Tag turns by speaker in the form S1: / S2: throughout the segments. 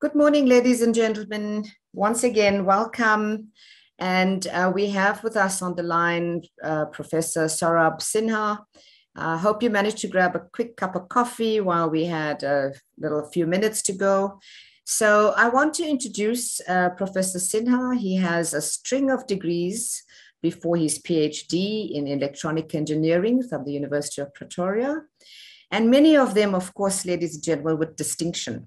S1: Good morning, ladies and gentlemen. Once again, welcome. And we have with us on the line Professor Saurabh Sinha. I hope you managed to grab a quick cup of coffee while we had a few minutes to go. So I want to introduce Professor Sinha. He has a string of degrees before his PhD in electronic engineering from the University of Pretoria. And many of them, of course, ladies and gentlemen, with distinction.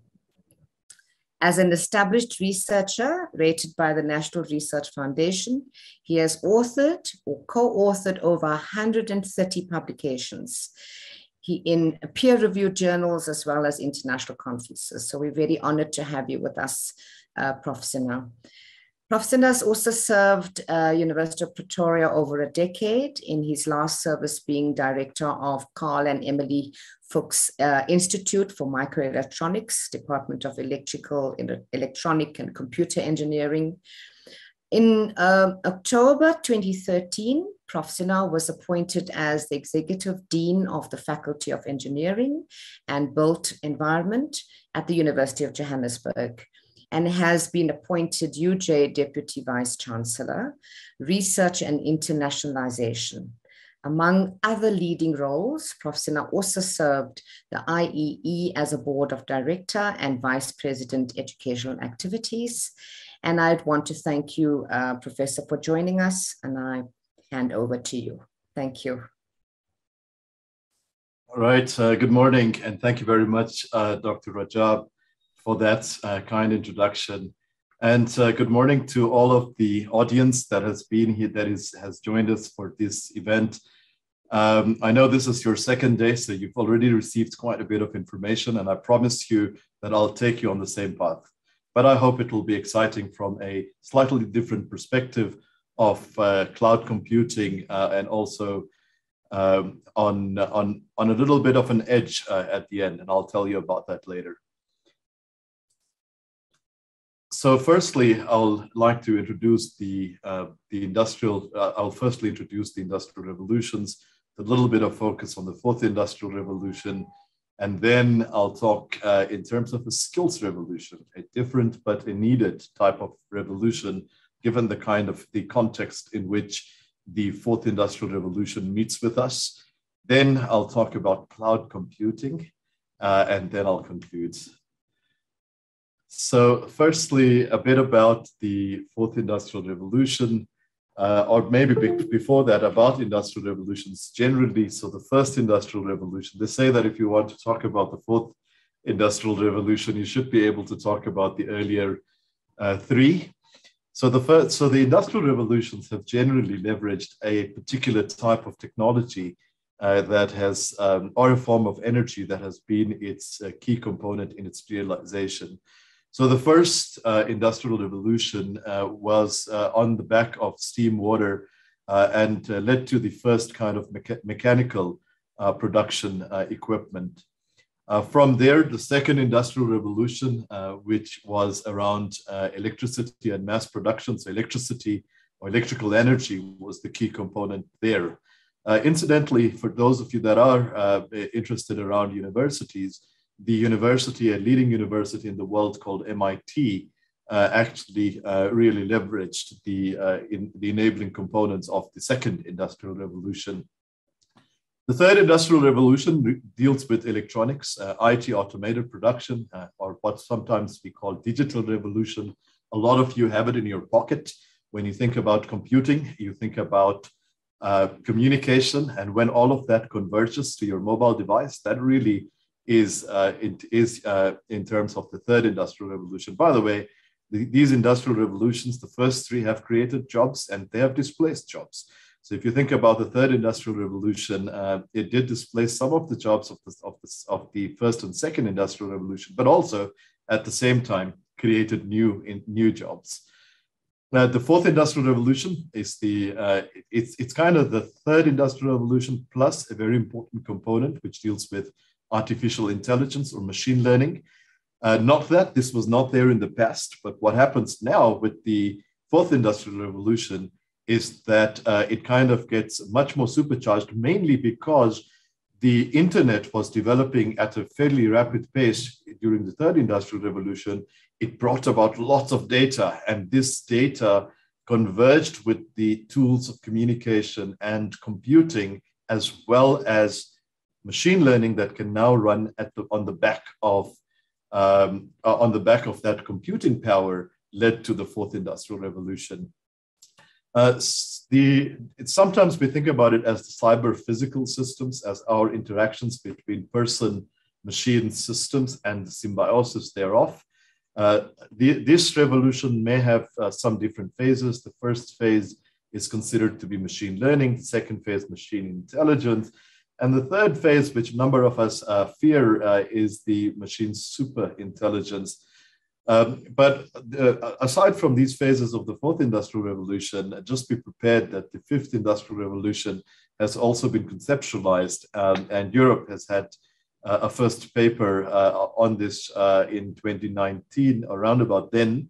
S1: As an established researcher rated by the National Research Foundation, he has authored or co-authored over 130 publications in peer-reviewed journals as well as international conferences. So we're very honored to have you with us, Prof. Sinha. Prof. Sinha has also served University of Pretoria over a decade, in his last service being director of Carl and Emily Fuchs Institute for Microelectronics, Department of Electronic and Computer Engineering. In October 2013, Prof. Sinha was appointed as the Executive Dean of the Faculty of Engineering and Built Environment at the University of Johannesburg, and has been appointed UJ Deputy Vice Chancellor, Research and Internationalization. Among other leading roles, Prof. Sinha also served the IEE as a board of director and vice president educational activities. And I'd want to thank you, Professor, for joining us, and I hand over to you. Thank you.
S2: All right, good morning, and thank you very much, Dr. Rajab, for that kind introduction. And good morning to all of the audience that has been here, has joined us for this event. I know this is your second day, so you've already received quite a bit of information, and I promise you that I'll take you on the same path. But I hope it will be exciting from a slightly different perspective of cloud computing and also on a little bit of an edge at the end, and I'll tell you about that later. So firstly, I'll like to introduce I'll firstly introduce the industrial revolutions, a little bit of focus on the fourth industrial revolution, and then I'll talk in terms of a skills revolution, a different but a needed type of revolution, given the context in which the fourth industrial revolution meets with us. Then I'll talk about cloud computing, and then I'll conclude. So firstly, a bit about the fourth industrial revolution, or maybe before that, about industrial revolutions generally. So the first industrial revolution, they say that if you want to talk about the fourth industrial revolution, you should be able to talk about the earlier three. So the industrial revolutions have generally leveraged a particular type of technology that has, or a form of energy that has been its key component in its realization. So the first industrial revolution was on the back of steam water and led to the first kind of mechanical production equipment. From there, the second industrial revolution, which was around electricity and mass production, so electricity or electrical energy was the key component there. Incidentally, for those of you that are interested around universities, a leading university in the world called MIT, actually really leveraged the enabling components of the second industrial revolution. The third industrial revolution deals with electronics, IT automated production, or what sometimes we call digital revolution. A lot of you have it in your pocket. When you think about computing, you think about communication, and when all of that converges to your mobile device, that really is in terms of the third industrial revolution. By the way, these industrial revolutions, the first three have created jobs and they have displaced jobs. So if you think about the third industrial revolution, it did displace some of the jobs of the first and second industrial revolution, but also at the same time created new jobs. The fourth industrial revolution is it's kind of the third industrial revolution plus a very important component which deals with artificial intelligence or machine learning. Not that this was not there in the past, but what happens now with the fourth industrial revolution is that it kind of gets much more supercharged, mainly because the internet was developing at a fairly rapid pace during the third industrial revolution, it brought about lots of data, and this data converged with the tools of communication and computing, as well as machine learning that can now run on the back of that computing power, led to the fourth industrial revolution. Sometimes we think about it as the cyber physical systems, as our interactions between person, machine systems, and the symbiosis thereof. This revolution may have some different phases. The first phase is considered to be machine learning, the second phase, machine intelligence, and the third phase, which a number of us fear, is the machine super intelligence. But aside from these phases of the fourth industrial revolution, just be prepared that the fifth industrial revolution has also been conceptualized, and Europe has had a first paper on this in 2019, around about then.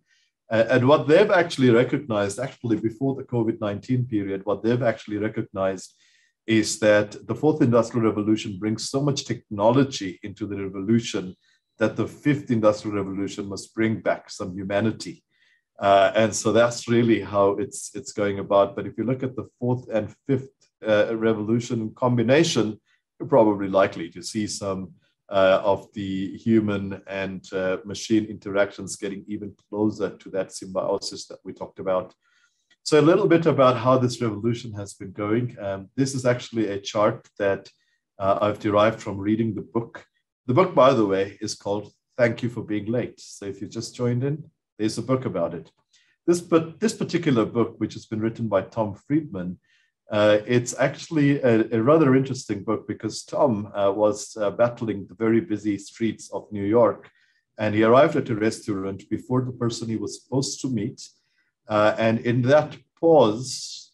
S2: And what they've actually recognized, actually before the COVID-19 period, what they've actually recognized is that the fourth industrial revolution brings so much technology into the revolution that the fifth industrial revolution must bring back some humanity. And so that's really how it's going about. But if you look at the fourth and fifth revolution in combination, you're probably likely to see some of the human and machine interactions getting even closer to that symbiosis that we talked about. So a little bit about how this revolution has been going. This is actually a chart that I've derived from reading the book. The book, by the way, is called Thank You for Being Late. So if you just joined in, there's a book about it. This particular book, which has been written by Tom Friedman, it's actually a rather interesting book because Tom was battling the very busy streets of New York, and he arrived at a restaurant before the person he was supposed to meet. And in that pause,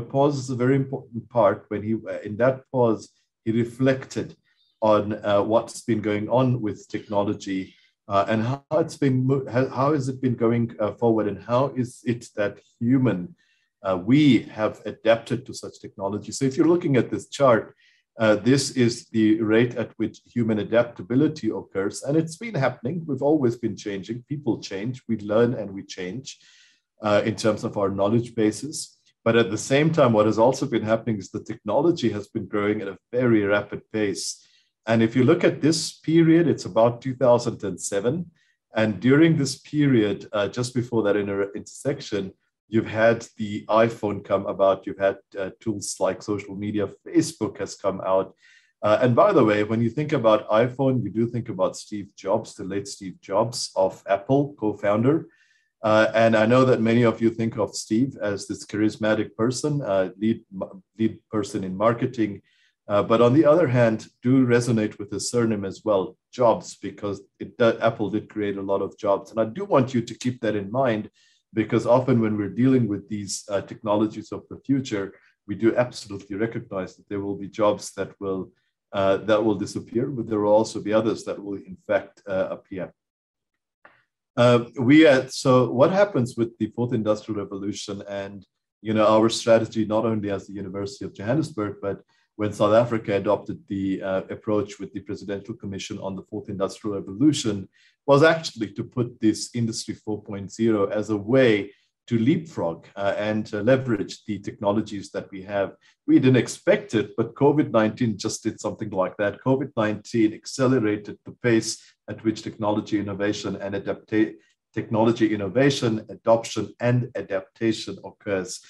S2: pause is a very important part. In that pause, he reflected on what's been going on with technology and how has it been going forward, and how is it that we have adapted to such technology. So if you're looking at this chart, this is the rate at which human adaptability occurs, and it's been happening. We've always been changing. People change, we learn, and we change in terms of our knowledge bases. But at the same time, what has also been happening is the technology has been growing at a very rapid pace. And if you look at this period, it's about 2007. And during this period, just before that intersection, you've had the iPhone come about. You've had tools like social media. Facebook has come out. And by the way, when you think about iPhone, you do think about Steve Jobs, the late Steve Jobs of Apple, co-founder. And I know that many of you think of Steve as this charismatic person, lead person in marketing. But on the other hand, do resonate with his surname as well, Jobs, because Apple did create a lot of jobs. And I do want you to keep that in mind, because often when we're dealing with these technologies of the future, we do absolutely recognize that there will be jobs that will disappear, but there will also be others that will in fact appear. So what happens with the fourth industrial revolution and our strategy, not only as the University of Johannesburg, but when South Africa adopted the approach with the Presidential Commission on the Fourth Industrial Revolution, was actually to put this Industry 4.0 as a way to leapfrog and leverage the technologies that we have. We didn't expect it, but COVID-19 just did something like that. COVID-19 accelerated the pace at which technology innovation, adoption, and adaptation occurs.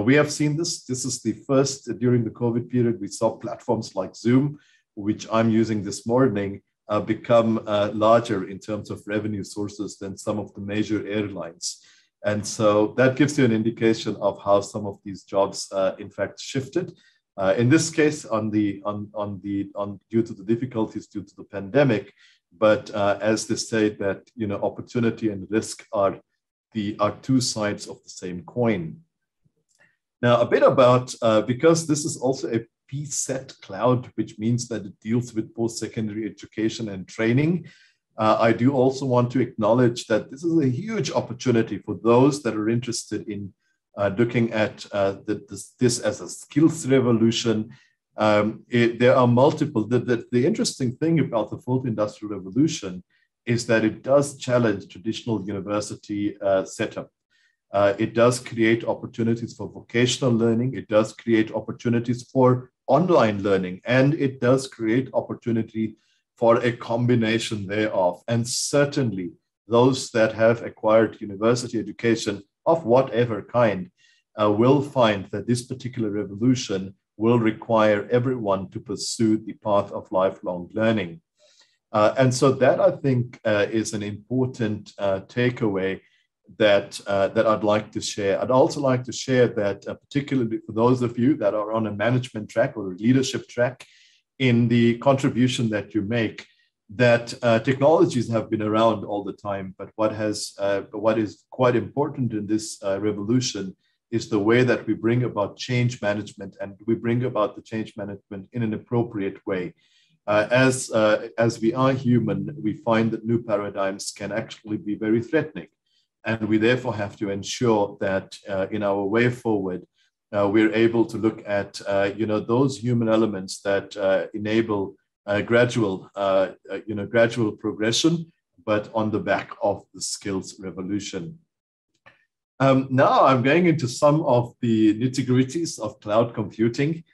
S2: We have seen this. This is the first during the COVID period. We saw platforms like Zoom, which I'm using this morning, become larger in terms of revenue sources than some of the major airlines. And so that gives you an indication of how some of these jobs, in fact, shifted. In this case, due to the difficulties due to the pandemic, but as they say that opportunity and risk are two sides of the same coin. Now, a bit about, because this is also a PSET CLOUD, which means that it deals with post-secondary education and training. I do also want to acknowledge that this is a huge opportunity for those that are interested in looking at this as a skills revolution. There are multiple. The interesting thing about the fourth industrial revolution is that it does challenge traditional university setup. It does create opportunities for vocational learning. It does create opportunities for online learning, and it does create opportunity for a combination thereof. And certainly those that have acquired university education of whatever kind will find that this particular revolution will require everyone to pursue the path of lifelong learning. And so that, I think, is an important takeaway that I'd like to share. I'd also like to share that particularly for those of you that are on a management track or a leadership track, in the contribution that you make, that technologies have been around all the time, but what is quite important in this revolution is the way that we bring about change management, and we bring about the change management in an appropriate way. As we are human, we find that new paradigms can actually be very threatening. And we therefore have to ensure that in our way forward, we're able to look at those human elements that enable gradual progression, but on the back of the skills revolution. Now I'm going into some of the nitty-gritties of cloud computing,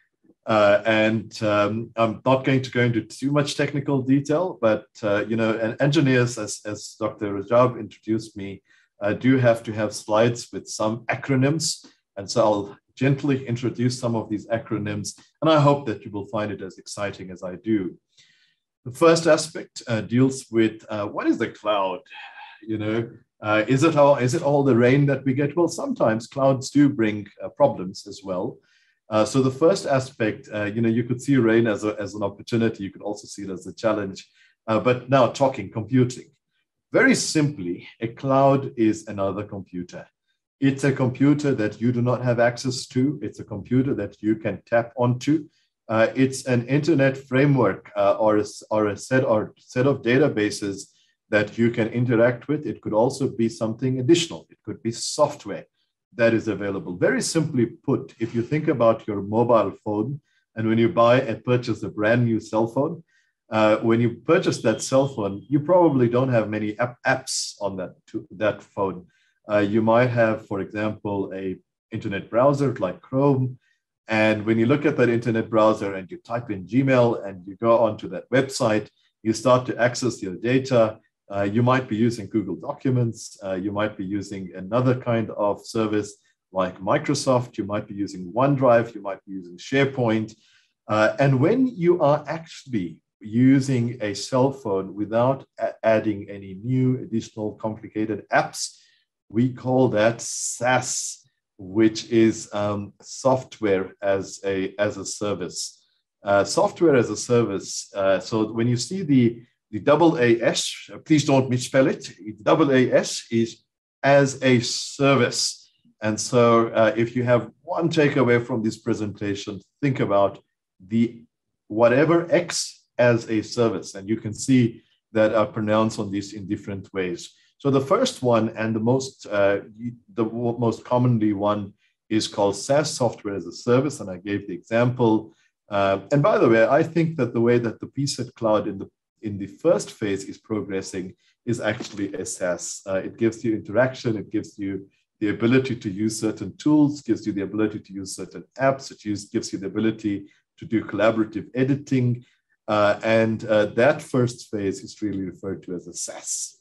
S2: and I'm not going to go into too much technical detail, but and engineers, as Dr. Rajab introduced me, do have to have slides with some acronyms, and so I'll gently introduce some of these acronyms, and I hope that you will find it as exciting as I do. The first aspect deals with what is the cloud? Is it all the rain that we get? Well, sometimes clouds do bring problems as well. So the first aspect, you could see rain as an opportunity. You could also see it as a challenge. But now talking computing. Very simply, a cloud is another computer. It's a computer that you do not have access to. It's a computer that you can tap onto. It's an internet framework or a set of databases that you can interact with. It could also be something additional. It could be software that is available. Very simply put, if you think about your mobile phone, and when you buy and purchase a brand new cell phone, when you purchase that cell phone, you probably don't have many apps on that phone. You might have, for example, an internet browser like Chrome. And when you look at that internet browser and you type in Gmail and you go onto that website, you start to access your data. You might be using Google Documents. You might be using another kind of service like Microsoft. You might be using OneDrive. You might be using SharePoint. And when you are actually using a cell phone without adding any new additional complicated apps, we call that SaaS, which is software as a service. Software as a service. So when you see the AAS, please don't misspell it. AAS is as a service. And so if you have one takeaway from this presentation, think about the whatever X as a service. And you can see that are pronounced on this in different ways. So the first one and the most commonly one is called SaaS, software as a service. And I gave the example. And by the way, I think that the way that the PSET Cloud in the first phase is progressing is actually a SaaS. It gives you interaction. It gives you the ability to use certain tools, gives you the ability to use certain apps. It gives you the ability to do collaborative editing. And that first phase is really referred to as a SaaS.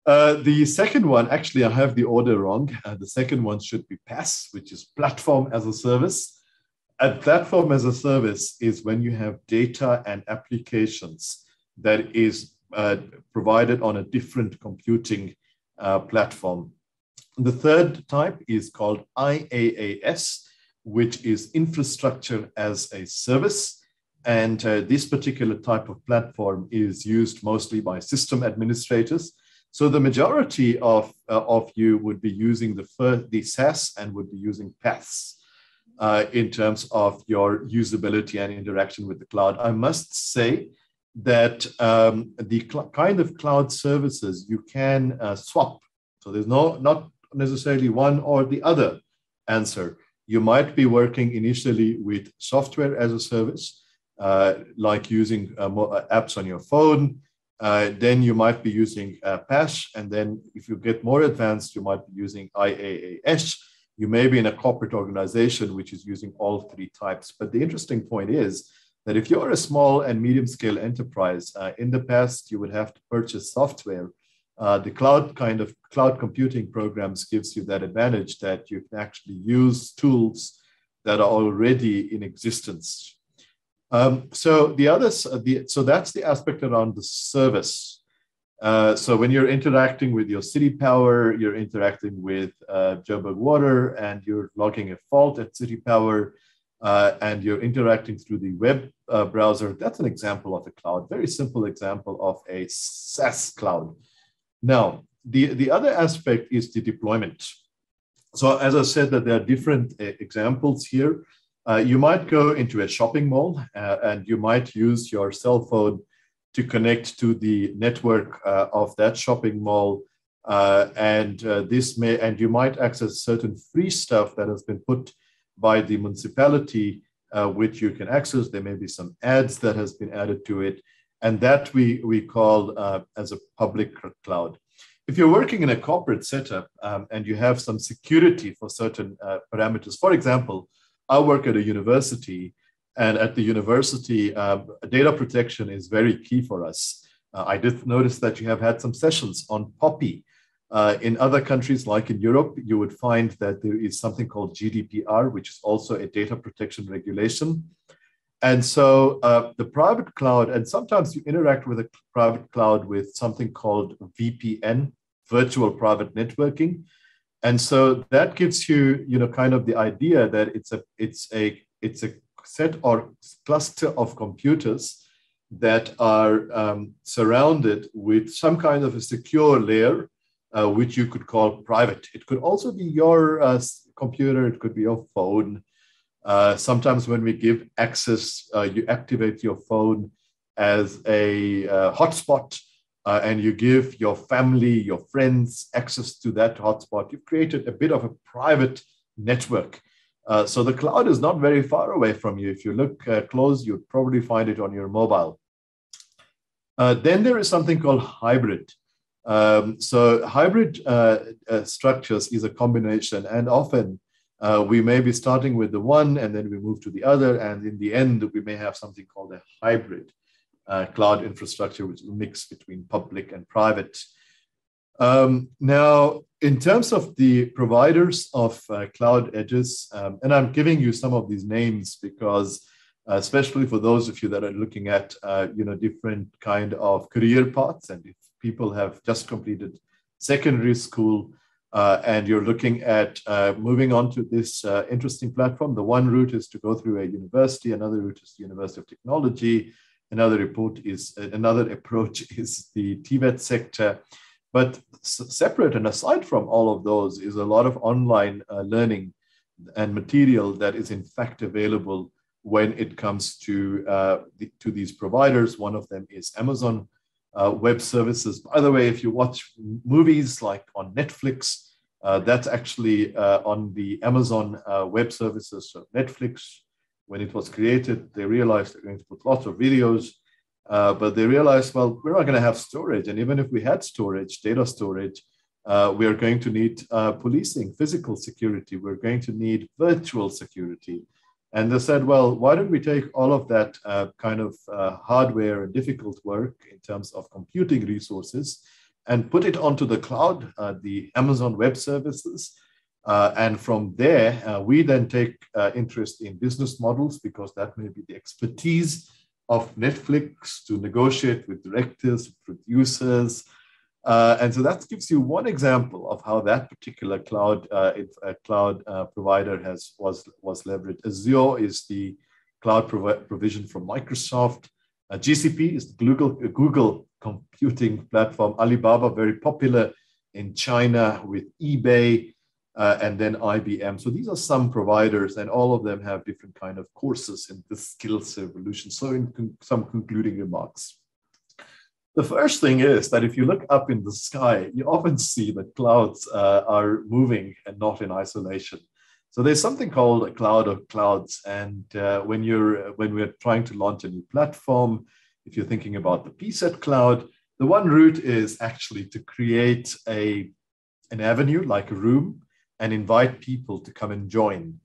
S2: The second one, actually, I have the order wrong. The second one should be PaaS, which is platform as a service. A platform as a service is when you have data and applications that is provided on a different computing platform. The third type is called IaaS, which is infrastructure as a service. And this particular type of platform is used mostly by system administrators. So the majority of you would be using the SaaS and would be using PaaS in terms of your usability and interaction with the cloud. I must say that the kind of cloud services you can swap. So there's not necessarily one or the other answer. you might be working initially with software as a service, like using apps on your phone. Then you might be using PaaS, and then if you get more advanced, you might be using IaaS. You may be in a corporate organization which is using all three types. But the interesting point is that if you're a small and medium scale enterprise, in the past, you would have to purchase software. The cloud computing programs gives you that advantage that you can actually use tools that are already in existence. So that's the aspect around the service. So when you're interacting with your city power, you're interacting with Joburg Water, and you're logging a fault at city power, and you're interacting through the web browser. That's an example of a cloud, very simple example of a SaaS cloud. Now, the other aspect is the deployment. So as I said, that there are different examples here. You might go into a shopping mall and you might use your cell phone to connect to the network of that shopping mall. And you might access certain free stuff that has been put by the municipality, which you can access. There may be some ads that has been added to it. And that we call as a public cloud. If you're working in a corporate setup and you have some security for certain parameters, for example, I work at a university, and at the university, data protection is very key for us. I did notice that you have had some sessions on Poppy. In other countries, like in Europe, you would find that there is something called GDPR, which is also a data protection regulation. And so the private cloud, and sometimes you interact with a private cloud with something called VPN, virtual private networking. And so that gives you, kind of the idea that it's a set or cluster of computers that are surrounded with some kind of a secure layer, which you could call private. It could also be your computer, it could be your phone. Sometimes when we give access, you activate your phone as a hotspot, and you give your family, your friends access to that hotspot. You've created a bit of a private network. So the cloud is not very far away from you. If you look close, you'd probably find it on your mobile. Then there is something called hybrid. So hybrid structures is a combination, and often we may be starting with the one and then we move to the other, and in the end we may have something called a hybrid cloud infrastructure, which is a mix between public and private. Now, in terms of the providers of cloud edges, and I'm giving you some of these names because especially for those of you that are looking at different kind of career paths, and if people have just completed secondary school, and you're looking at moving on to this interesting platform. The one route is to go through a university, another route is the University of Technology, another approach is the TVET sector. But separate and aside from all of those is a lot of online learning and material that is in fact available when it comes to these providers. One of them is Amazon Web Services. By the way, if you watch movies like on Netflix, that's actually on the Amazon Web Services. So Netflix, when it was created, they realized they're going to put lots of videos, but they realized, well, we're not going to have storage. And even if we had storage, data storage, we are going to need policing, physical security. We're going to need virtual security. And they said, well, why don't we take all of that kind of hardware and difficult work in terms of computing resources and put it onto the cloud, the Amazon Web Services. And from there, we then take interest in business models, because that may be the expertise of Netflix to negotiate with directors, producers. And so that gives you one example of how that particular cloud provider was leveraged. Azure is the cloud provision from Microsoft. GCP is the Google computing platform. Alibaba, very popular in China with eBay, and then IBM. So these are some providers, and all of them have different kind of courses in this skills revolution. So in some concluding remarks. The first thing is that if you look up in the sky, you often see that clouds are moving and not in isolation. So there's something called a cloud of clouds. And when we're trying to launch a new platform, if you're thinking about the PSET cloud, the one route is actually to create an avenue, like a room, and invite people to come and join.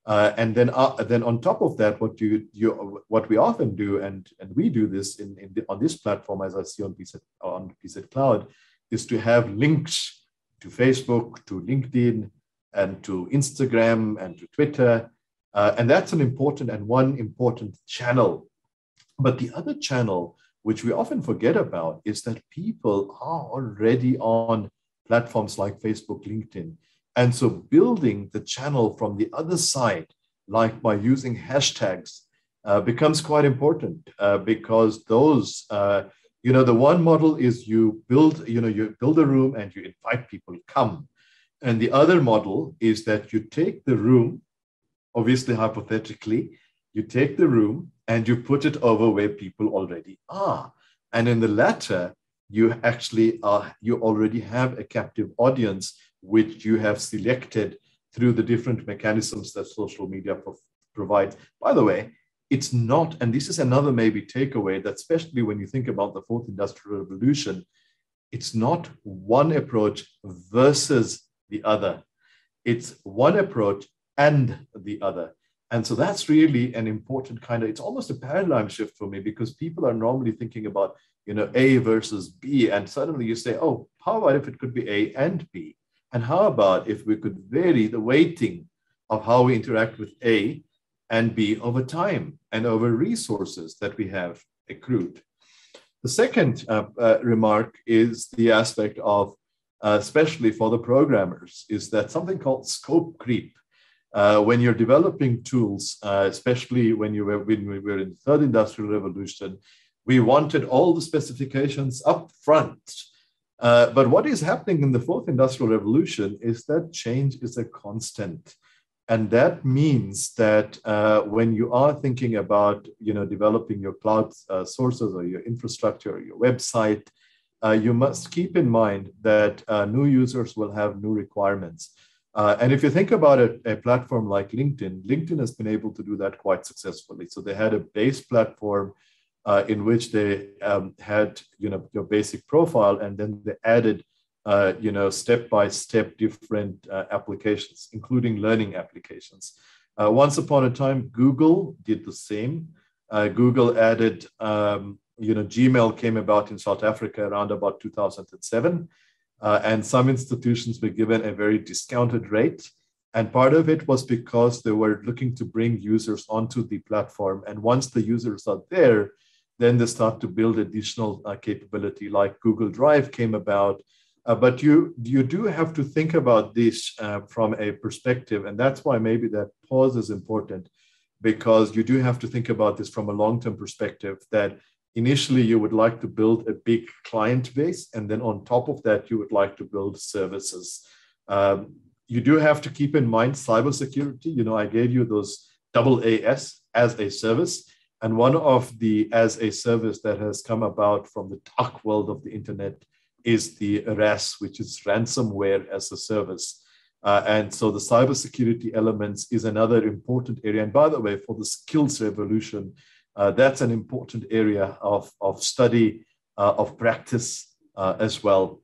S2: And then on top of that, what we often do, and we do this on this platform, as I see on PSET Cloud, is to have links to Facebook, to LinkedIn, and to Instagram, and to Twitter. And that's one important channel. But the other channel, which we often forget about, is that people are already on platforms like Facebook, LinkedIn. And so building the channel from the other side, like by using hashtags, becomes quite important because those, the one model is you build a room and you invite people to come. And the other model is that you take the room, obviously hypothetically, you take the room and you put it over where people already are. And in the latter, you already have a captive audience which you have selected through the different mechanisms that social media provides. By the way, it's not, and this is another maybe takeaway, that especially when you think about the fourth industrial revolution, it's not one approach versus the other. It's one approach and the other. And so that's really an important it's almost a paradigm shift for me, because people are normally thinking about, A versus B. And suddenly you say, oh, how about if it could be A and B? And how about if we could vary the weighting of how we interact with A and B over time and over resources that we have accrued? The second remark is the aspect of, especially for the programmers, is that something called scope creep. When you're developing tools, especially when we were in the third industrial revolution, we wanted all the specifications up front. But what is happening in the fourth industrial revolution is that change is a constant. And that means that when you are thinking about developing your cloud sources or your infrastructure or your website, you must keep in mind that new users will have new requirements. And if you think about a platform like LinkedIn has been able to do that quite successfully. So they had a base platform in which they had your basic profile, and then they added step-by-step different applications, including learning applications. Once upon a time, Google did the same. Google added, Gmail came about in South Africa around about 2007. And some institutions were given a very discounted rate. And part of it was because they were looking to bring users onto the platform. And once the users are there, then they start to build additional capability, like Google Drive came about. But you do have to think about this from a perspective. And that's why maybe that pause is important, because you do have to think about this from a long-term perspective, that initially you would like to build a big client base, and then on top of that, you would like to build services. You do have to keep in mind cybersecurity. I gave you those AAS, as a service. And one of the as a service that has come about from the dark world of the internet is the RAS, which is ransomware as a service. And so the cybersecurity elements is another important area. And by the way, for the skills revolution, that's an important area of study, of practice as well.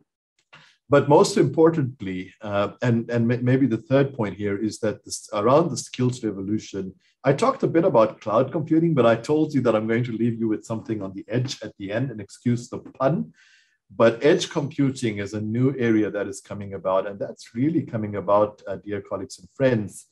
S2: But most importantly, and maybe the third point here, is that around the skills revolution, I talked a bit about cloud computing, but I told you that I'm going to leave you with something on the edge at the end, and excuse the pun. But edge computing is a new area that is coming about, and that's really coming about, dear colleagues and friends,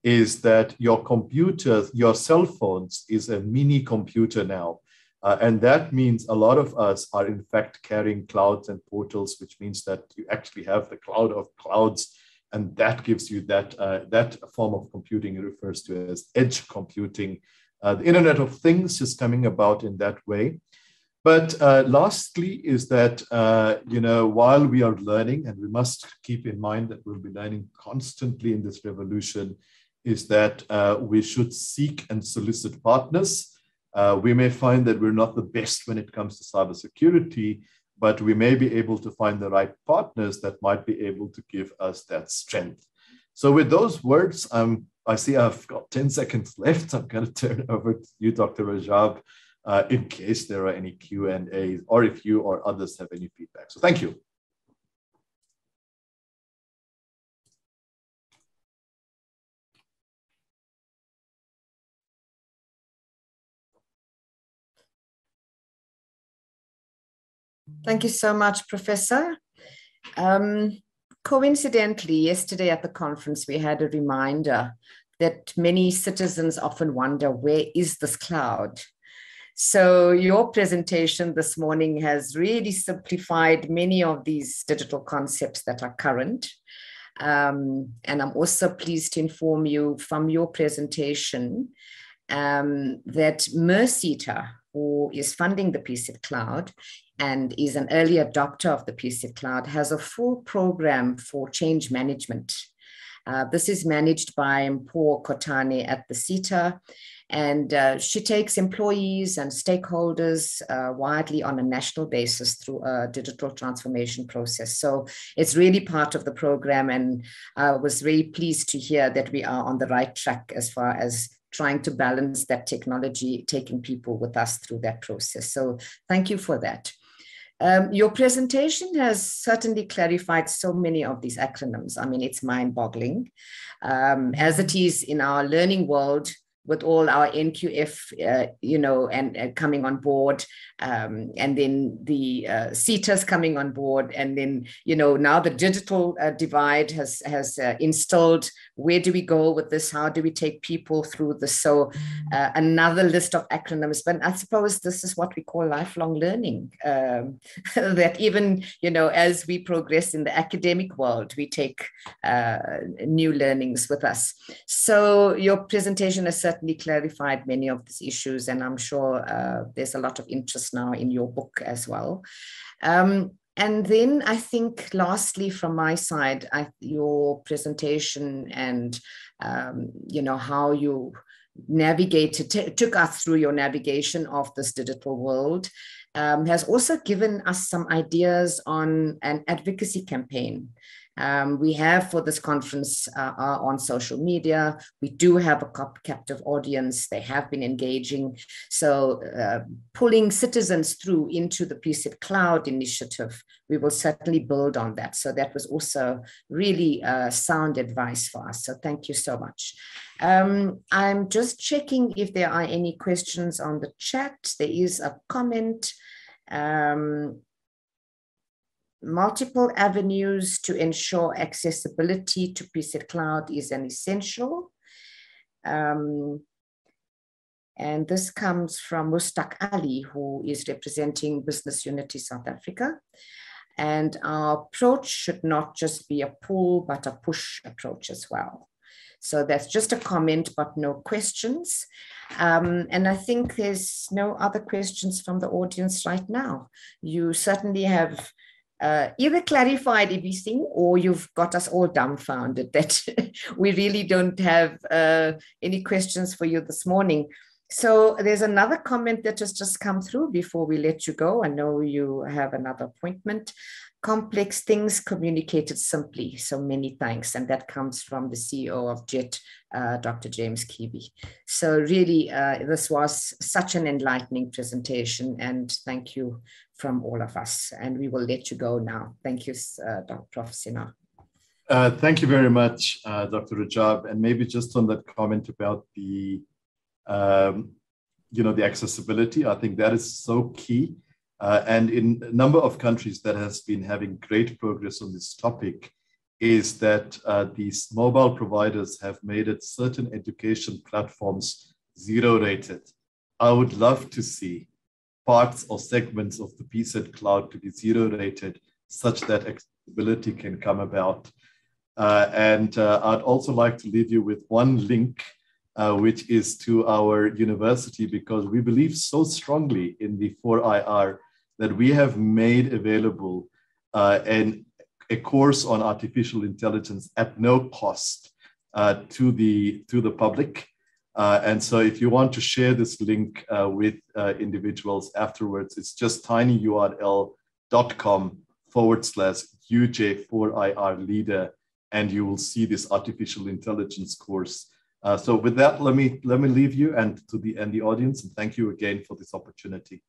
S2: is that your computers, your cell phones is a mini computer now. And that means a lot of us are in fact carrying clouds and portals, which means that you actually have the cloud of clouds. And that gives you that form of computing refers to as edge computing. The Internet of Things is coming about in that way. But lastly is that, while we are learning, and we must keep in mind that we'll be learning constantly in this revolution, is that we should seek and solicit partners. We may find that we're not the best when it comes to cybersecurity, but we may be able to find the right partners that might be able to give us that strength. So with those words, I see I've got 10 seconds left. I'm going to turn over to you, Dr. Rajab, in case there are any Q&As or if you or others have any feedback. So thank you.
S1: Thank you so much, Professor. Coincidentally, yesterday at the conference, we had a reminder that many citizens often wonder, where is this cloud? So your presentation this morning has really simplified many of these digital concepts that are current. And I'm also pleased to inform you from your presentation that Mercita, who is funding the PSET Cloud and is an early adopter of the PSET Cloud, has a full program for change management. This is managed by Mpho Kotane at the SETA, and she takes employees and stakeholders widely on a national basis through a digital transformation process. So it's really part of the program, and I was really pleased to hear that we are on the right track as far as trying to balance that technology, taking people with us through that process. So thank you for that. Your presentation has certainly clarified so many of these acronyms. I mean, it's mind-boggling. As it is in our learning world, with all our NQF, and coming on board, and then the CETAs coming on board, and then, now the digital divide has installed. Where do we go with this? How do we take people through this? So another list of acronyms, but I suppose this is what we call lifelong learning, that even, as we progress in the academic world, we take new learnings with us. So your presentation has certainly clarified many of these issues, and I'm sure there's a lot of interest now in your book as well. And then I think lastly from my side, your presentation and how you navigated, took us through your navigation of this digital world, has also given us some ideas on an advocacy campaign. We have for this conference on social media. We do have a captive audience. They have been engaging. So pulling citizens through into the PSET Cloud initiative, we will certainly build on that. So that was also really sound advice for us. So thank you so much. I'm just checking if there are any questions on the chat. There is a comment. Multiple avenues to ensure accessibility to PSET Cloud is an essential. And this comes from Mustaq Ali, who is representing Business Unity South Africa. And our approach should not just be a pull, but a push approach as well. So that's just a comment, but no questions. And I think there's no other questions from the audience right now. You certainly have either clarified everything, or you've got us all dumbfounded that we really don't have any questions for you this morning. So there's another comment that has just come through before we let you go. I know you have another appointment. Complex things communicated simply. So many thanks. And that comes from the CEO of JET, Dr. James Kibi. So really, this was such an enlightening presentation, and thank you from all of us. And we will let you go now. Thank you, Prof. Sinha.
S2: Thank you very much, Dr. Rajab. And maybe just on that comment about the, the accessibility, I think that is so key. And in a number of countries that has been having great progress on this topic is that these mobile providers have made it certain education platforms zero rated. I would love to see parts or segments of the PSET Cloud to be zero rated such that accessibility can come about. And I'd also like to leave you with one link, which is to our university, because we believe so strongly in the 4IR that we have made available a course on artificial intelligence at no cost to the public. And so if you want to share this link with individuals afterwards, it's just tinyurl.com/UJ4IR leader. and you will see this artificial intelligence course. So with that, let me leave you and the audience, and thank you again for this opportunity.